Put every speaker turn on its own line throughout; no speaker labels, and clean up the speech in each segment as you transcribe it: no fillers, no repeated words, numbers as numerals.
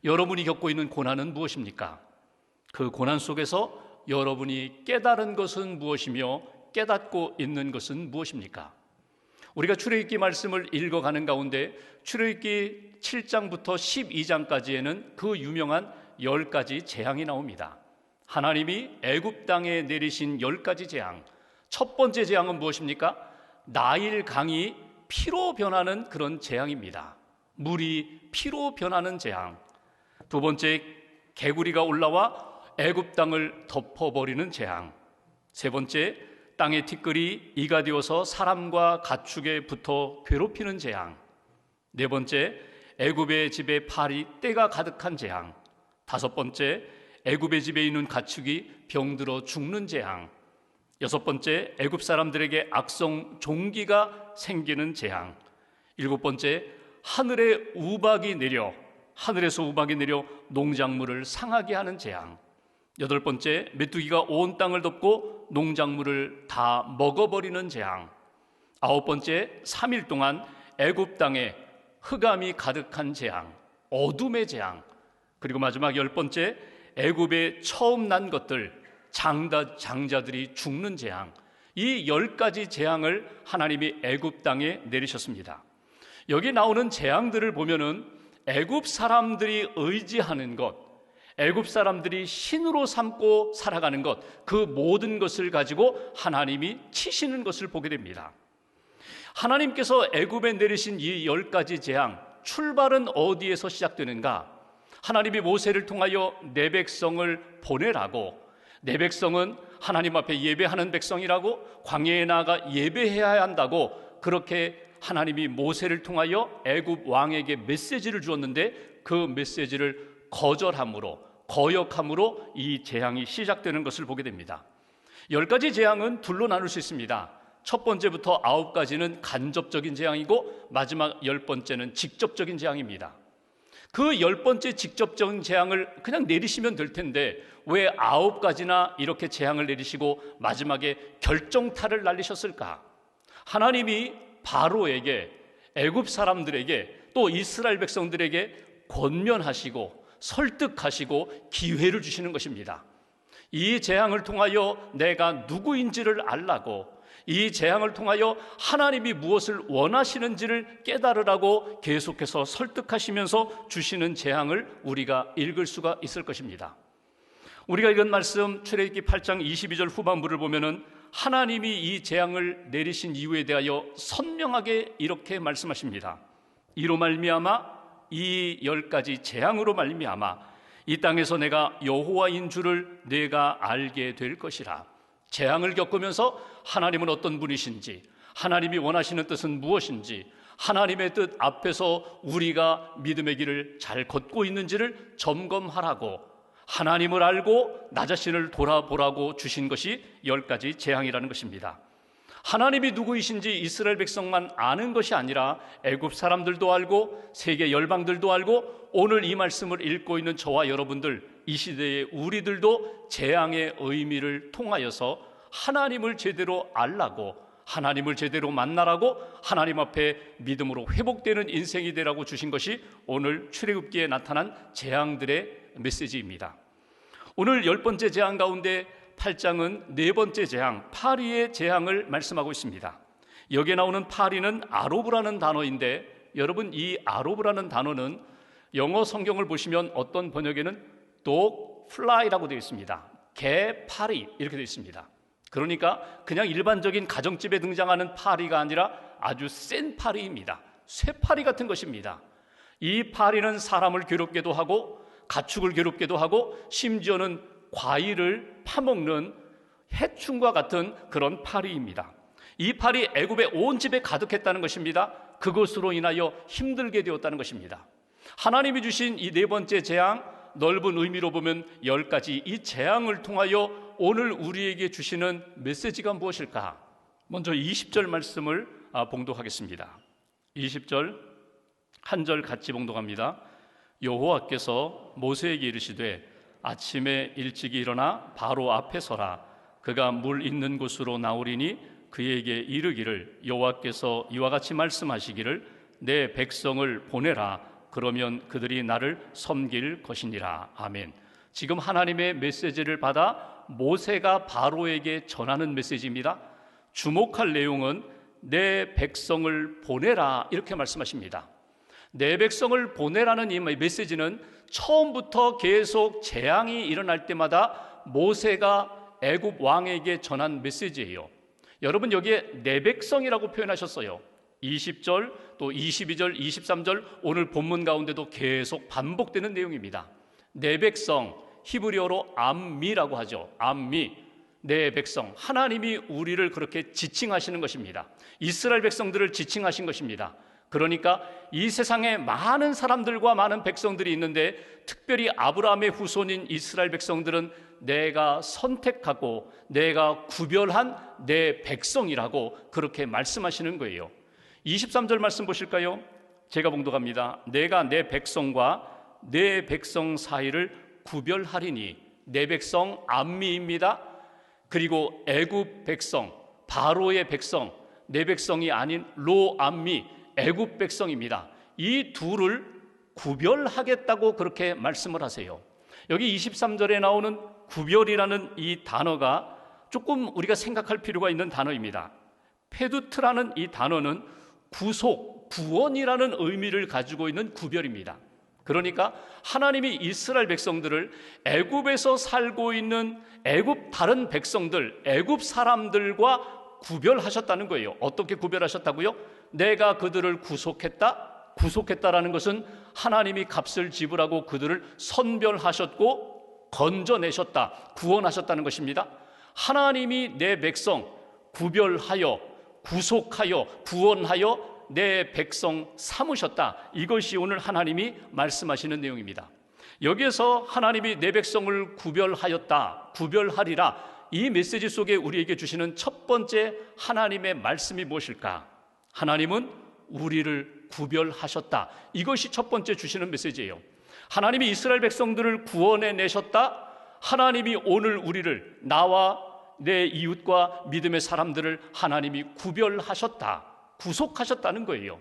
여러분이 겪고 있는 고난은 무엇입니까? 그 고난 속에서 여러분이 깨달은 것은 무엇이며 깨닫고 있는 것은 무엇입니까? 우리가 출애굽기 말씀을 읽어가는 가운데 출애굽기 7장부터 12장까지에는 그 유명한 10가지 재앙이 나옵니다. 하나님이 애굽 땅에 내리신 10가지 재앙. 첫 번째 재앙은 무엇입니까? 나일 강이 피로 변하는 그런 재앙입니다. 물이 피로 변하는 재앙. 두 번째, 개구리가 올라와 애굽 땅을 덮어버리는 재앙. 세 번째, 땅의 티끌이 이가 되어서 사람과 가축에 붙어 괴롭히는 재앙. 네 번째, 애굽의 집에 파리 때가 가득한 재앙. 다섯 번째, 애굽의 집에 있는 가축이 병들어 죽는 재앙. 여섯 번째, 애굽 사람들에게 악성 종기가 생기는 재앙. 일곱 번째, 하늘에서 우박이 내려 농작물을 상하게 하는 재앙. 여덟 번째, 메뚜기가 온 땅을 덮고 농작물을 다 먹어버리는 재앙. 아홉 번째, 3일 동안 애굽 땅에 흑암이 가득한 재앙, 어둠의 재앙. 그리고 마지막 10번째, 애굽에 처음 난 것들, 장자들이 죽는 재앙. 이 10가지 재앙을 하나님이 애굽 땅에 내리셨습니다. 여기 나오는 재앙들을 보면은 애굽 사람들이 의지하는 것, 애굽 사람들이 신으로 삼고 살아가는 것, 그 모든 것을 가지고 하나님이 치시는 것을 보게 됩니다. 하나님께서 애굽에 내리신 이 10가지 재앙, 출발은 어디에서 시작되는가? 하나님이 모세를 통하여 내 백성을 보내라고, 내 백성은 하나님 앞에 예배하는 백성이라고, 광야에 나아가 예배해야 한다고, 그렇게 하나님이 모세를 통하여 애굽 왕에게 메시지를 주었는데 그 메시지를 거역함으로 이 재앙이 시작되는 것을 보게 됩니다. 10가지 재앙은 둘로 나눌 수 있습니다. 첫 번째부터 9가지는 간접적인 재앙이고 마지막 10번째는 직접적인 재앙입니다. 그 10번째 직접적인 재앙을 그냥 내리시면 될 텐데 왜 9가지나 이렇게 재앙을 내리시고 마지막에 결정타를 날리셨을까? 하나님이 바로에게, 애굽 사람들에게, 또 이스라엘 백성들에게 권면하시고 설득하시고 기회를 주시는 것입니다. 이 재앙을 통하여 내가 누구인지를 알라고, 이 재앙을 통하여 하나님이 무엇을 원하시는지를 깨달으라고 계속해서 설득하시면서 주시는 재앙을 우리가 읽을 수가 있을 것입니다. 우리가 읽은 말씀 출애굽기 8장 22절 후반부를 보면은 하나님이 이 재앙을 내리신 이유에 대하여 선명하게 이렇게 말씀하십니다. 이로 말미암아, 이 10가지 재앙으로 말미암아 이 땅에서 내가 여호와인 줄을 내가 알게 될 것이라. 재앙을 겪으면서 하나님은 어떤 분이신지, 하나님이 원하시는 뜻은 무엇인지, 하나님의 뜻 앞에서 우리가 믿음의 길을 잘 걷고 있는지를 점검하라고, 하나님을 알고 나 자신을 돌아보라고 주신 것이 10가지 재앙이라는 것입니다. 하나님이 누구이신지 이스라엘 백성만 아는 것이 아니라 애굽 사람들도 알고 세계 열방들도 알고 오늘 이 말씀을 읽고 있는 저와 여러분들, 이 시대의 우리들도 재앙의 의미를 통하여서 하나님을 제대로 알라고, 하나님을 제대로 만나라고, 하나님 앞에 믿음으로 회복되는 인생이 되라고 주신 것이 오늘 출애굽기에 나타난 재앙들의 메시지입니다. 오늘 10번째 재앙 가운데 8장은 네 번째 재앙, 파리의 재앙을 말씀하고 있습니다. 여기에 나오는 파리는 아로브라는 단어인데, 여러분 이 아로브라는 단어는 영어 성경을 보시면 어떤 번역에는 dog fly라고 되어 있습니다. 개 파리 이렇게 되어 있습니다. 그러니까 그냥 일반적인 가정집에 등장하는 파리가 아니라 아주 센 파리입니다. 쇠파리 같은 것입니다. 이 파리는 사람을 괴롭게도 하고 가축을 괴롭게도 하고 심지어는 과일을 파먹는 해충과 같은 그런 파리입니다. 이 파리 애굽의 온 집에 가득했다는 것입니다. 그것으로 인하여 힘들게 되었다는 것입니다. 하나님이 주신 이 네 번째 재앙, 넓은 의미로 보면 10가지 이 재앙을 통하여 오늘 우리에게 주시는 메시지가 무엇일까? 먼저 20절 말씀을 봉독하겠습니다. 20절 한 절 같이 봉독합니다. 여호와께서 모세에게 이르시되 아침에 일찍이 일어나 바로 앞에 서라. 그가 물 있는 곳으로 나오리니 그에게 이르기를 여호와께서 이와 같이 말씀하시기를 내 백성을 보내라. 그러면 그들이 나를 섬길 것이니라. 아멘. 지금 하나님의 메시지를 받아 모세가 바로에게 전하는 메시지입니다. 주목할 내용은 내 백성을 보내라 이렇게 말씀하십니다. 내 백성을 보내라는 이 메시지는 처음부터 계속 재앙이 일어날 때마다 모세가 애굽 왕에게 전한 메시지예요. 여러분, 여기에 내 백성이라고 표현하셨어요. 20절 또 22절 23절 오늘 본문 가운데도 계속 반복되는 내용입니다. 내 백성, 히브리어로 암미라고 하죠. 암미, 내 백성. 하나님이 우리를 그렇게 지칭하시는 것입니다. 이스라엘 백성들을 지칭하신 것입니다. 그러니까 이 세상에 많은 사람들과 많은 백성들이 있는데 특별히 아브라함의 후손인 이스라엘 백성들은 내가 선택하고 내가 구별한 내 백성이라고 그렇게 말씀하시는 거예요. 23절 말씀 보실까요? 제가 봉독합니다. 내가 내 백성과 내 백성 사이를 구별하리니. 내 백성 암미입니다. 그리고 애굽 백성, 바로의 백성, 내 백성이 아닌 로암미, 애굽 백성입니다. 이 둘을 구별하겠다고 그렇게 말씀을 하세요. 여기 23절에 나오는 구별이라는 이 단어가 조금 우리가 생각할 필요가 있는 단어입니다. 페두트라는 이 단어는 구속, 구원이라는 의미를 가지고 있는 구별입니다. 그러니까 하나님이 이스라엘 백성들을 애굽에서 살고 있는 애굽 다른 백성들, 애굽 사람들과 구별하셨다는 거예요. 어떻게 구별하셨다고요? 내가 그들을 구속했다. 구속했다라는 것은 하나님이 값을 지불하고 그들을 선별하셨고 건져내셨다, 구원하셨다는 것입니다. 하나님이 내 백성 구별하여 구속하여 구원하여 내 백성 삼으셨다. 이것이 오늘 하나님이 말씀하시는 내용입니다. 여기에서 하나님이 내 백성을 구별하였다, 구별하리라, 이 메시지 속에 우리에게 주시는 첫 번째 하나님의 말씀이 무엇일까? 하나님은 우리를 구별하셨다. 이것이 첫 번째 주시는 메시지예요. 하나님이 이스라엘 백성들을 구원해 내셨다. 하나님이 오늘 우리를, 나와 내 이웃과 믿음의 사람들을 하나님이 구별하셨다, 구속하셨다는 거예요.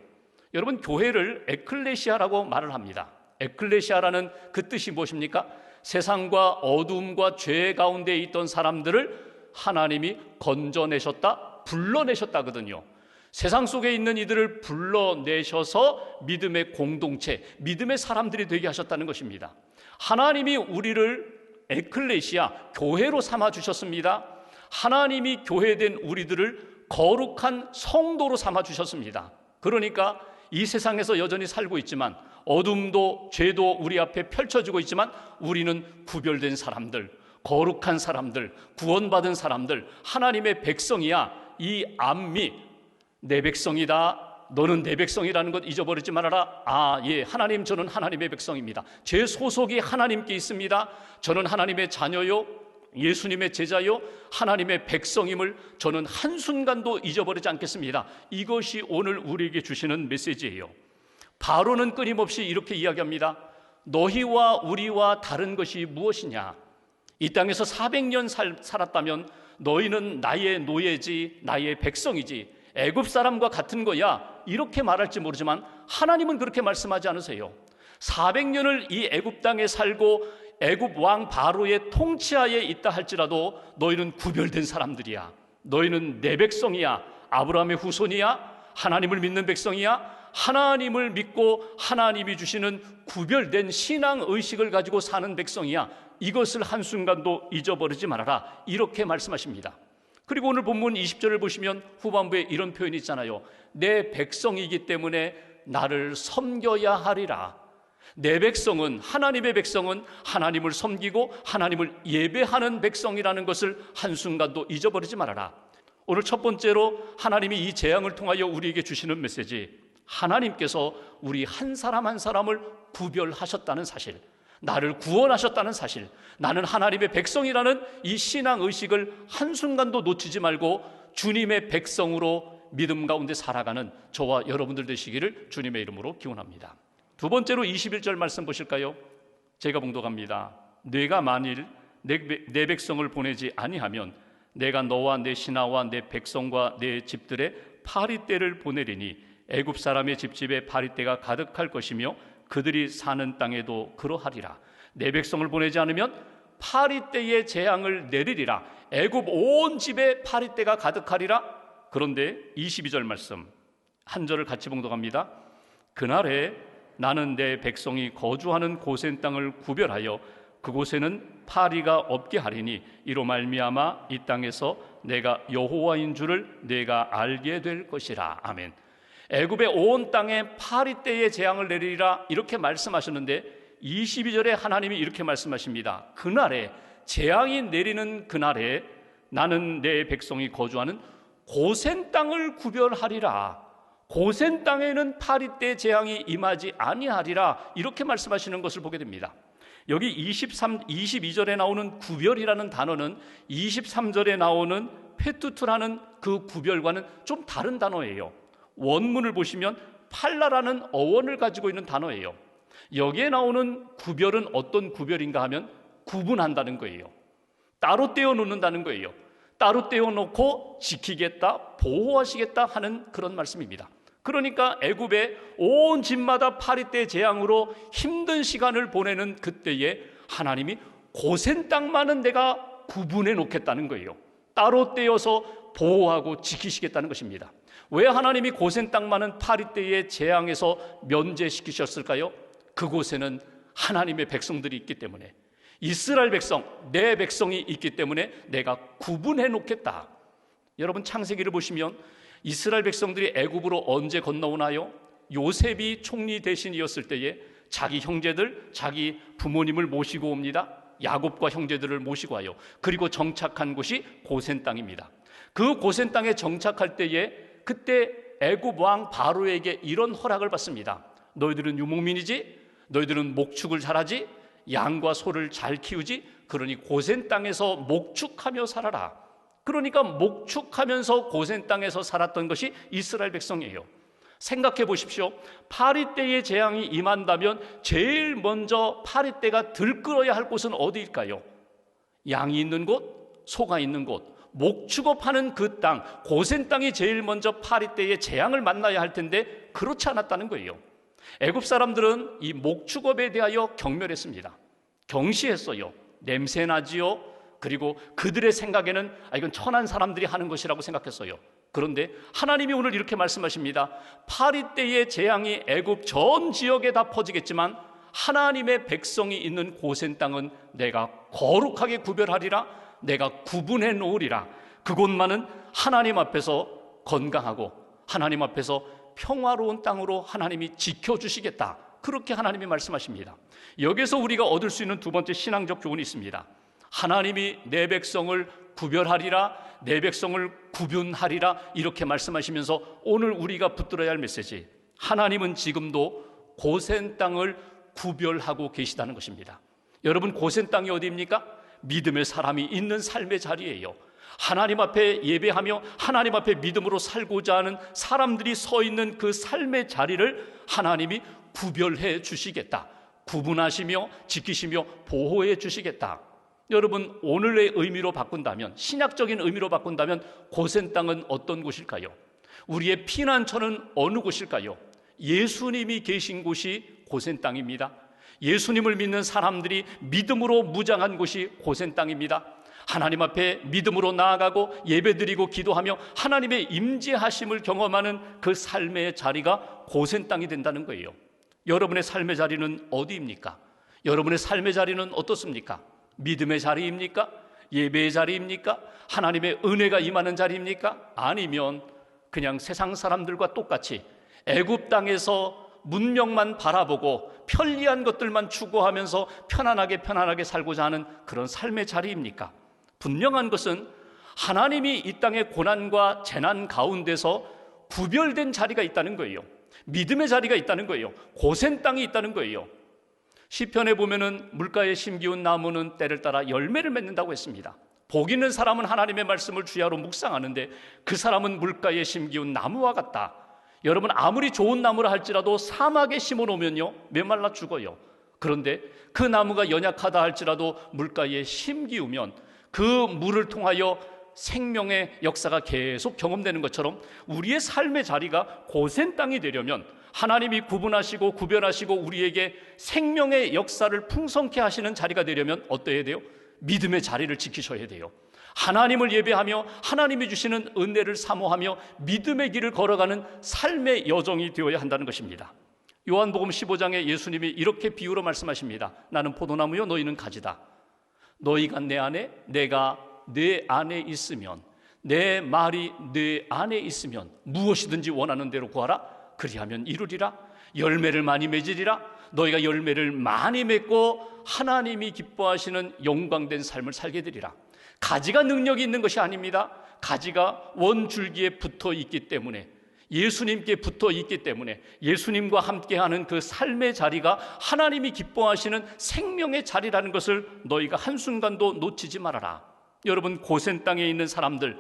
여러분, 교회를 에클레시아라고 말을 합니다. 에클레시아라는 그 뜻이 무엇입니까? 세상과 어둠과 죄 가운데 있던 사람들을 하나님이 건져내셨다, 불러내셨다거든요. 세상 속에 있는 이들을 불러내셔서 믿음의 공동체, 믿음의 사람들이 되게 하셨다는 것입니다. 하나님이 우리를 에클레시아, 교회로 삼아주셨습니다. 하나님이 교회된 우리들을 거룩한 성도로 삼아주셨습니다. 그러니까 이 세상에서 여전히 살고 있지만 어둠도 죄도 우리 앞에 펼쳐지고 있지만 우리는 구별된 사람들, 거룩한 사람들, 구원받은 사람들, 하나님의 백성이야. 이 암미, 내 백성이다, 너는 내 백성이라는 것 잊어버리지 말아라. 아, 예, 하나님, 저는 하나님의 백성입니다. 제 소속이 하나님께 있습니다. 저는 하나님의 자녀요, 예수님의 제자요, 하나님의 백성임을 저는 한순간도 잊어버리지 않겠습니다. 이것이 오늘 우리에게 주시는 메시지예요. 바로는 끊임없이 이렇게 이야기합니다. 너희와 우리와 다른 것이 무엇이냐? 이 땅에서 400년 살았다면 너희는 나의 노예지, 나의 백성이지, 애굽 사람과 같은 거야, 이렇게 말할지 모르지만 하나님은 그렇게 말씀하지 않으세요. 400년을 이 애굽 땅에 살고 애굽 왕 바로의 통치하에 있다 할지라도 너희는 구별된 사람들이야. 너희는 내 백성이야. 아브라함의 후손이야. 하나님을 믿는 백성이야. 하나님을 믿고 하나님이 주시는 구별된 신앙 의식을 가지고 사는 백성이야. 이것을 한순간도 잊어버리지 말아라. 이렇게 말씀하십니다. 그리고 오늘 본문 20절을 보시면 후반부에 이런 표현이 있잖아요. 내 백성이기 때문에 나를 섬겨야 하리라. 내 백성은, 하나님의 백성은 하나님을 섬기고 하나님을 예배하는 백성이라는 것을 한순간도 잊어버리지 말아라. 오늘 첫 번째로 하나님이 이 재앙을 통하여 우리에게 주시는 메시지, 하나님께서 우리 한 사람 한 사람을 구별하셨다는 사실, 나를 구원하셨다는 사실, 나는 하나님의 백성이라는 이 신앙의식을 한순간도 놓치지 말고 주님의 백성으로 믿음 가운데 살아가는 저와 여러분들 되시기를 주님의 이름으로 기원합니다. 두 번째로 21절 말씀 보실까요? 제가 봉독합니다. 내가 만일 내 백성을 보내지 아니하면 내가 너와 내 신하와 내 백성과 내 집들의 파리떼를 보내리니 애굽 사람의 집집에 파리떼가 가득할 것이며 그들이 사는 땅에도 그러하리라. 내 백성을 보내지 않으면 파리떼의 재앙을 내리리라. 애굽 온 집에 파리떼가 가득하리라. 그런데 22절 말씀 한 절을 같이 봉독합니다. 그날에 나는 내 백성이 거주하는 고센 땅을 구별하여 그곳에는 파리가 없게 하리니 이로 말미암아 이 땅에서 내가 여호와인 줄을 내가 알게 될 것이라. 아멘. 애굽의 온 땅에 파리떼의 재앙을 내리리라 이렇게 말씀하셨는데 22절에 하나님이 이렇게 말씀하십니다. 그날에, 재앙이 내리는 그날에 나는 내 백성이 거주하는 고센 땅을 구별하리라. 고센 땅에는 파리떼 재앙이 임하지 아니하리라 이렇게 말씀하시는 것을 보게 됩니다. 여기 22절에 나오는 구별이라는 단어는 23절에 나오는 페투투라는 그 구별과는 좀 다른 단어예요. 원문을 보시면 팔라라는 어원을 가지고 있는 단어예요. 여기에 나오는 구별은 어떤 구별인가 하면 구분한다는 거예요. 따로 떼어 놓는다는 거예요. 따로 떼어 놓고 지키겠다, 보호하시겠다 하는 그런 말씀입니다. 그러니까 애굽의 온 집마다 파리떼 재앙으로 힘든 시간을 보내는 그때에 하나님이 고센 땅만은 내가 구분해 놓겠다는 거예요. 따로 떼어서 보호하고 지키시겠다는 것입니다. 왜 하나님이 고센 땅만은 파리떼의 재앙에서 면제시키셨을까요? 그곳에는 하나님의 백성들이 있기 때문에, 이스라엘 백성, 내 백성이 있기 때문에 내가 구분해 놓겠다. 여러분 창세기를 보시면 이스라엘 백성들이 애굽으로 언제 건너오나요? 요셉이 총리 대신이었을 때에 자기 형제들, 자기 부모님을 모시고 옵니다. 야곱과 형제들을 모시고 와요. 그리고 정착한 곳이 고센 땅입니다. 그 고센 땅에 정착할 때에 그때 애굽 왕 바로에게 이런 허락을 받습니다. 너희들은 유목민이지, 너희들은 목축을 잘하지, 양과 소를 잘 키우지, 그러니 고센 땅에서 목축하며 살아라. 그러니까 목축하면서 고센 땅에서 살았던 것이 이스라엘 백성이에요. 생각해 보십시오. 파리떼의 재앙이 임한다면 제일 먼저 파리떼가 들끓어야 할 곳은 어디일까요? 양이 있는 곳, 소가 있는 곳, 목축업하는 그 땅, 고센 땅이 제일 먼저 파리떼의 재앙을 만나야 할 텐데 그렇지 않았다는 거예요. 애굽 사람들은 이 목축업에 대하여 경멸했습니다. 경시했어요. 냄새나지요. 그리고 그들의 생각에는 이건 천한 사람들이 하는 것이라고 생각했어요. 그런데 하나님이 오늘 이렇게 말씀하십니다. 파리떼의 재앙이 애굽 전 지역에 다 퍼지겠지만 하나님의 백성이 있는 고센 땅은 내가 거룩하게 구별하리라. 내가 구분해 놓으리라. 그곳만은 하나님 앞에서 건강하고 하나님 앞에서 평화로운 땅으로 하나님이 지켜주시겠다. 그렇게 하나님이 말씀하십니다. 여기서 우리가 얻을 수 있는 두 번째 신앙적 교훈이 있습니다. 하나님이 내 백성을 구별하리라, 내 백성을 구분하리라 이렇게 말씀하시면서 오늘 우리가 붙들어야 할 메시지, 하나님은 지금도 고센 땅을 구별하고 계시다는 것입니다. 여러분, 고센 땅이 어디입니까? 믿음의 사람이 있는 삶의 자리예요. 하나님 앞에 예배하며 하나님 앞에 믿음으로 살고자 하는 사람들이 서 있는 그 삶의 자리를 하나님이 구별해 주시겠다, 구분하시며 지키시며 보호해 주시겠다. 여러분, 오늘의 의미로 바꾼다면, 신약적인 의미로 바꾼다면 고센 땅은 어떤 곳일까요? 우리의 피난처는 어느 곳일까요? 예수님이 계신 곳이 고센 땅입니다. 예수님을 믿는 사람들이 믿음으로 무장한 곳이 고센 땅입니다. 하나님 앞에 믿음으로 나아가고 예배드리고 기도하며 하나님의 임재하심을 경험하는 그 삶의 자리가 고센 땅이 된다는 거예요. 여러분의 삶의 자리는 어디입니까? 여러분의 삶의 자리는 어떻습니까? 믿음의 자리입니까? 예배의 자리입니까? 하나님의 은혜가 임하는 자리입니까? 아니면 그냥 세상 사람들과 똑같이 애굽 땅에서 문명만 바라보고 편리한 것들만 추구하면서 편안하게 살고자 하는 그런 삶의 자리입니까? 분명한 것은 하나님이 이 땅의 고난과 재난 가운데서 구별된 자리가 있다는 거예요. 믿음의 자리가 있다는 거예요. 고센 땅이 있다는 거예요. 시편에 보면은 물가에 심기운 나무는 때를 따라 열매를 맺는다고 했습니다. 복 있는 사람은 하나님의 말씀을 주야로 묵상하는데 그 사람은 물가에 심기운 나무와 같다. 여러분, 아무리 좋은 나무라 할지라도 사막에 심어놓으면요 메말라 죽어요. 그런데 그 나무가 연약하다 할지라도 물가에 심기우면 그 물을 통하여 생명의 역사가 계속 경험되는 것처럼 우리의 삶의 자리가 고센 땅이 되려면 하나님이 구분하시고 구별하시고 우리에게 생명의 역사를 풍성케 하시는 자리가 되려면 어떠해야 돼요? 믿음의 자리를 지키셔야 돼요. 하나님을 예배하며 하나님이 주시는 은혜를 사모하며 믿음의 길을 걸어가는 삶의 여정이 되어야 한다는 것입니다. 요한복음 15장에 예수님이 이렇게 비유로 말씀하십니다. 나는 포도나무요 너희는 가지다. 너희가 내 안에 내가 내 안에 있으면, 내 말이 내 안에 있으면 무엇이든지 원하는 대로 구하라. 그리하면 이루리라. 열매를 많이 맺으리라. 너희가 열매를 많이 맺고 하나님이 기뻐하시는 영광된 삶을 살게 되리라. 가지가 능력이 있는 것이 아닙니다. 가지가 원줄기에 붙어 있기 때문에, 예수님께 붙어 있기 때문에 예수님과 함께하는 그 삶의 자리가 하나님이 기뻐하시는 생명의 자리라는 것을 너희가 한순간도 놓치지 말아라. 여러분, 고센 땅에 있는 사람들,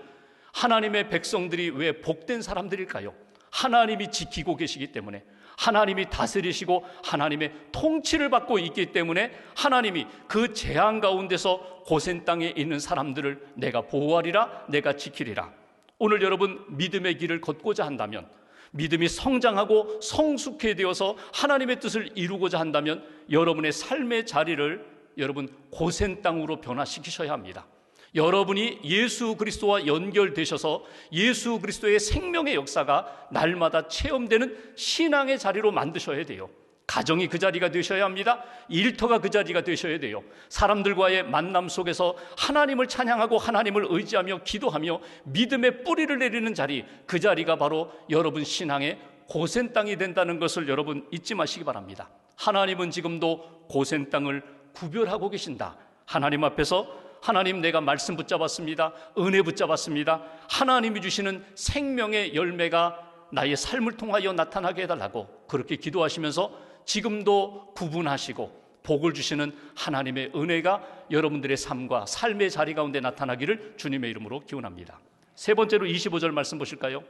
하나님의 백성들이 왜 복된 사람들일까요? 하나님이 지키고 계시기 때문에, 하나님이 다스리시고 하나님의 통치를 받고 있기 때문에 하나님이 그 재앙 가운데서 고센 땅에 있는 사람들을 내가 보호하리라, 내가 지키리라. 오늘 여러분 믿음의 길을 걷고자 한다면, 믿음이 성장하고 성숙해 되어서 하나님의 뜻을 이루고자 한다면 여러분의 삶의 자리를 여러분 고센 땅으로 변화시키셔야 합니다. 여러분이 예수 그리스도와 연결되셔서 예수 그리스도의 생명의 역사가 날마다 체험되는 신앙의 자리로 만드셔야 돼요. 가정이 그 자리가 되셔야 합니다. 일터가 그 자리가 되셔야 돼요. 사람들과의 만남 속에서 하나님을 찬양하고 하나님을 의지하며 기도하며 믿음의 뿌리를 내리는 자리, 그 자리가 바로 여러분 신앙의 고센 땅이 된다는 것을 여러분 잊지 마시기 바랍니다. 하나님은 지금도 고센 땅을 구별하고 계신다. 하나님 앞에서 하나님, 내가 말씀 붙잡았습니다. 은혜 붙잡았습니다. 하나님이 주시는 생명의 열매가 나의 삶을 통하여 나타나게 해달라고 그렇게 기도하시면서 지금도 구분하시고 복을 주시는 하나님의 은혜가 여러분들의 삶과 삶의 자리 가운데 나타나기를 주님의 이름으로 기원합니다. 세 번째로 25절 말씀 보실까요?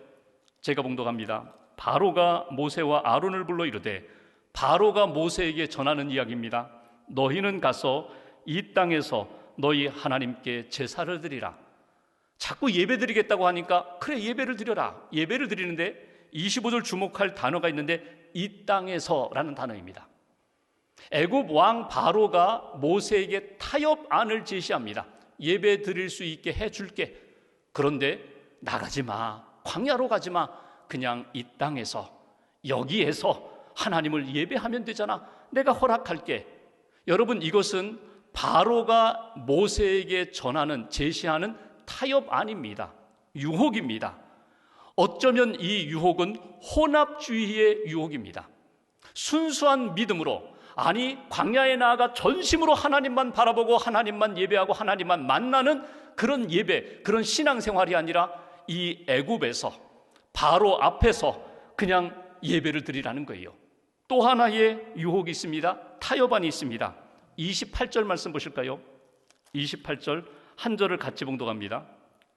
제가 봉독합니다. 바로가 모세와 아론을 불러 이르되, 바로가 모세에게 전하는 이야기입니다. 너희는 가서 이 땅에서 너희 하나님께 제사를 드리라. 자꾸 예배 드리겠다고 하니까 그래 예배를 드려라. 예배를 드리는데 25절 주목할 단어가 있는데 이 땅에서라는 단어입니다. 애굽 왕 바로가 모세에게 타협안을 제시합니다. 예배 드릴 수 있게 해줄게. 그런데 나가지 마. 광야로 가지 마. 그냥 이 땅에서, 여기에서 하나님을 예배하면 되잖아. 내가 허락할게. 여러분, 이것은 바로가 모세에게 전하는, 제시하는 타협안입니다. 유혹입니다. 어쩌면 이 유혹은 혼합주의의 유혹입니다. 순수한 믿음으로, 아니 광야에 나아가 전심으로 하나님만 바라보고 하나님만 예배하고 하나님만 만나는 그런 예배, 그런 신앙생활이 아니라 이 애굽에서 바로 앞에서 그냥 예배를 드리라는 거예요. 또 하나의 유혹이 있습니다. 타협안이 있습니다. 28절 말씀 보실까요? 28절 한 절을 같이 봉독합니다.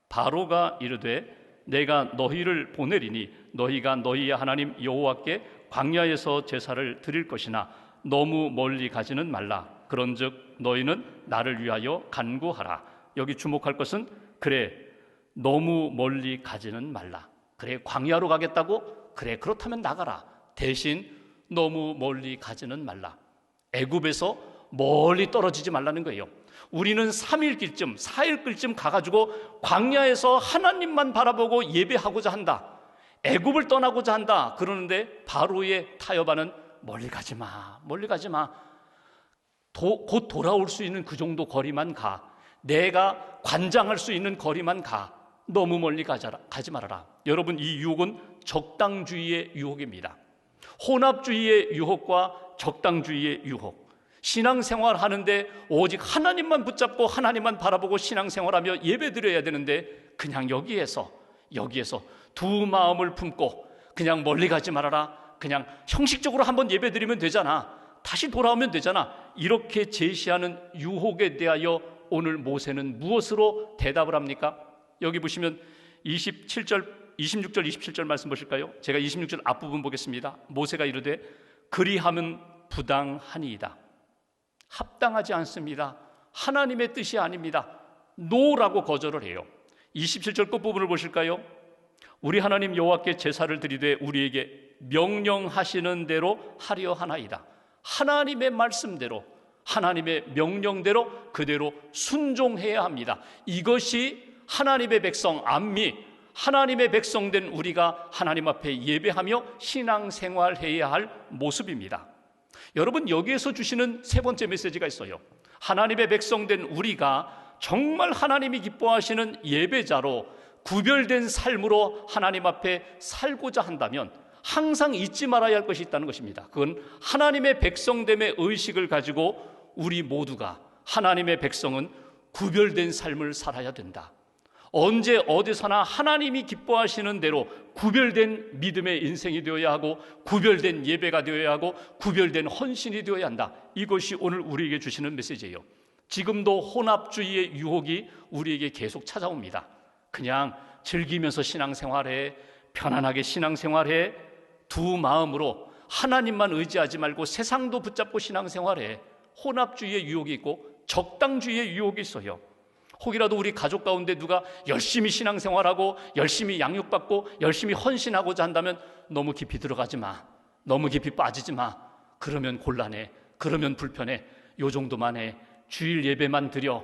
바로가 이르되 내가 너희를 보내리니 너희가 너희의 하나님 여호와께 광야에서 제사를 드릴 것이나 너무 멀리 가지는 말라. 그런즉 너희는 나를 위하여 간구하라. 여기 주목할 것은 그래 너무 멀리 가지는 말라. 그래 광야로 가겠다고? 그래 그렇다면 나가라. 대신 너무 멀리 가지는 말라. 애굽에서 멀리 떨어지지 말라는 거예요. 우리는 3일 길쯤 4일 길쯤 가가지고 광야에서 하나님만 바라보고 예배하고자 한다. 애굽을 떠나고자 한다. 그러는데 바로의 타협안은 멀리 가지 마. 멀리 가지 마. 곧 돌아올 수 있는 그 정도 거리만 가. 내가 관장할 수 있는 거리만 가. 너무 멀리 가지 말아라. 여러분, 이 유혹은 적당주의의 유혹입니다. 혼합주의의 유혹과 적당주의의 유혹. 신앙생활 하는데 오직 하나님만 붙잡고 하나님만 바라보고 신앙생활하며 예배드려야 되는데 그냥 여기에서 두 마음을 품고 그냥 멀리 가지 말아라. 그냥 형식적으로 한번 예배드리면 되잖아. 다시 돌아오면 되잖아. 이렇게 제시하는 유혹에 대하여 오늘 모세는 무엇으로 대답을 합니까? 여기 보시면 26절 27절 말씀 보실까요? 제가 26절 앞부분 보겠습니다. 모세가 이르되 그리하면 부당하니이다. 합당하지 않습니다. 하나님의 뜻이 아닙니다. 노라고 거절을 해요. 27절 끝부분을 보실까요? 우리 하나님 여호와께 제사를 드리되 우리에게 명령하시는 대로 하려 하나이다. 하나님의 말씀대로, 하나님의 명령대로 그대로 순종해야 합니다. 이것이 하나님의 백성 암미, 하나님의 백성된 우리가 하나님 앞에 예배하며 신앙생활해야 할 모습입니다. 여러분, 여기에서 주시는 세 번째 메시지가 있어요. 하나님의 백성된 우리가 정말 하나님이 기뻐하시는 예배자로 구별된 삶으로 하나님 앞에 살고자 한다면 항상 잊지 말아야 할 것이 있다는 것입니다. 그건 하나님의 백성됨의 의식을 가지고 우리 모두가 하나님의 백성은 구별된 삶을 살아야 된다. 언제 어디서나 하나님이 기뻐하시는 대로 구별된 믿음의 인생이 되어야 하고, 구별된 예배가 되어야 하고, 구별된 헌신이 되어야 한다. 이것이 오늘 우리에게 주시는 메시지예요. 지금도 혼합주의의 유혹이 우리에게 계속 찾아옵니다. 그냥 즐기면서 신앙생활해, 편안하게 신앙생활해, 두 마음으로 하나님만 의지하지 말고 세상도 붙잡고 신앙생활해. 혼합주의의 유혹이 있고 적당주의의 유혹이 있어요. 혹이라도 우리 가족 가운데 누가 열심히 신앙생활하고 열심히 양육받고 열심히 헌신하고자 한다면 너무 깊이 들어가지 마, 너무 깊이 빠지지 마. 그러면 곤란해, 그러면 불편해. 요 정도만 해. 주일 예배만 드려.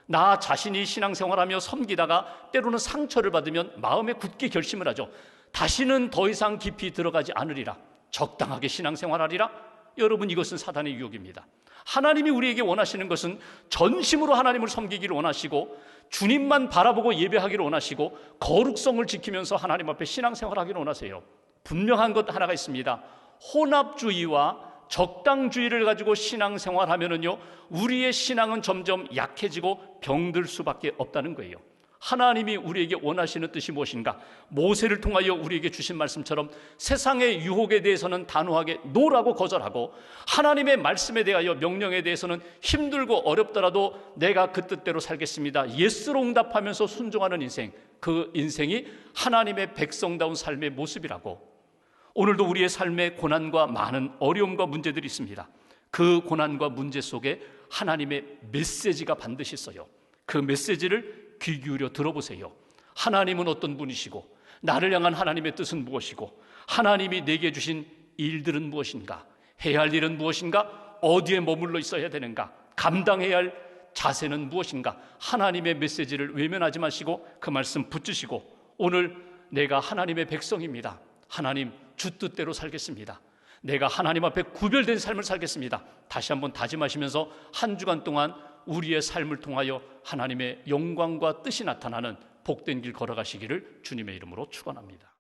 나 자신이 신앙생활하며 섬기다가 때로는 상처를 받으면 마음에 굳게 결심을 하죠. 다시는 더 이상 깊이 들어가지 않으리라, 적당하게 신앙생활하리라. 여러분, 이것은 사단의 유혹입니다. 하나님이 우리에게 원하시는 것은 전심으로 하나님을 섬기기를 원하시고, 주님만 바라보고 예배하기를 원하시고, 거룩성을 지키면서 하나님 앞에 신앙생활하기를 원하세요. 분명한 것 하나가 있습니다. 혼합주의와 적당주의를 가지고 신앙생활하면은요, 우리의 신앙은 점점 약해지고 병들 수밖에 없다는 거예요. 하나님이 우리에게 원하시는 뜻이 무엇인가? 모세를 통하여 우리에게 주신 말씀처럼 세상의 유혹에 대해서는 단호하게 노라고 거절하고, 하나님의 말씀에 대하여 명령에 대해서는 힘들고 어렵더라도 내가 그 뜻대로 살겠습니다, 예스로 응답하면서 순종하는 인생, 그 인생이 하나님의 백성다운 삶의 모습이라고. 오늘도 우리의 삶에 고난과 많은 어려움과 문제들이 있습니다. 그 고난과 문제 속에 하나님의 메시지가 반드시 있어요. 그 메시지를 귀 기울여 들어보세요. 하나님은 어떤 분이시고, 나를 향한 하나님의 뜻은 무엇이고, 하나님이 내게 주신 일들은 무엇인가, 해야 할 일은 무엇인가, 어디에 머물러 있어야 되는가, 감당해야 할 자세는 무엇인가. 하나님의 메시지를 외면하지 마시고 그 말씀 붙드시고, 오늘 내가 하나님의 백성입니다, 하나님 주 뜻대로 살겠습니다, 내가 하나님 앞에 구별된 삶을 살겠습니다, 다시 한번 다짐하시면서 한 주간 동안 우리의 삶을 통하여 하나님의 영광과 뜻이 나타나는 복된 길 걸어가시기를 주님의 이름으로 축원합니다.